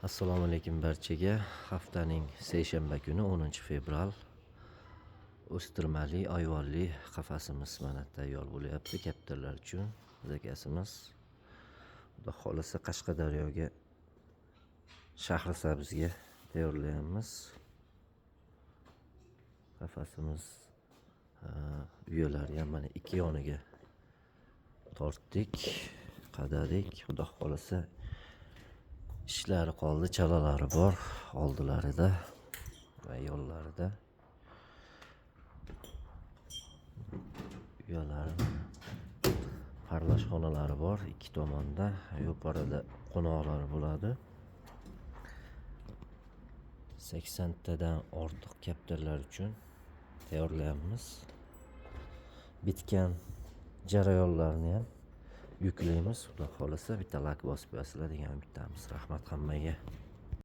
Assalomu alaykum barchaga. Haftaning seshanba kuni 10 fevral o'stirmali ayvonli qafasimiz mana tayyor bo'lyapti kaptarlar uchun. Zakasimiz Xudo xolisa Qashqadaryoga Shahrisabzga tayyorlayapmiz. Qafasimiz uyalari ham mana ikki yoniga tortdik, qadadik. Xudo xolisa ishlari qoldi, chalalari bor oldilarida va yo'llarida. Uyalari farlash xonalari bor ikki tomonda. Yo'parada qo'noqlar bo'ladi. 80 tadan ortiq kaptarlar uchun tayyorlayapmiz. Bitgan jarayonlarni ham yuklaymiz. Xudo xolisa bitta lak bosib qo'yasizlar degan umiddamiz. Rahmat hammaga.